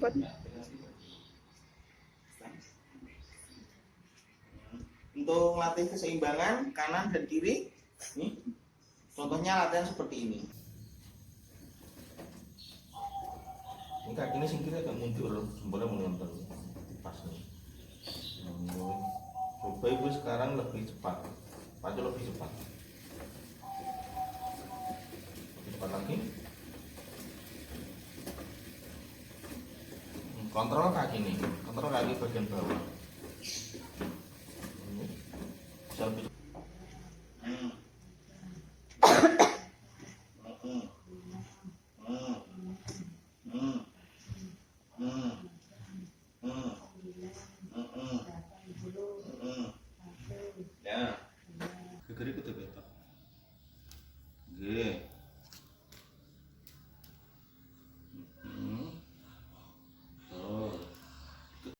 cepat. Untuk melatih keseimbangan kanan dan kiri, nih, contohnya latihan seperti ini. Ini kakinya singkirnya agak mundur, jempolnya menonton pas nih. Coba ibu sekarang lebih cepat, maju lebih cepat, lebih cepat lagi. Kontrol kaki nih, kontrol kaki bagian bawah.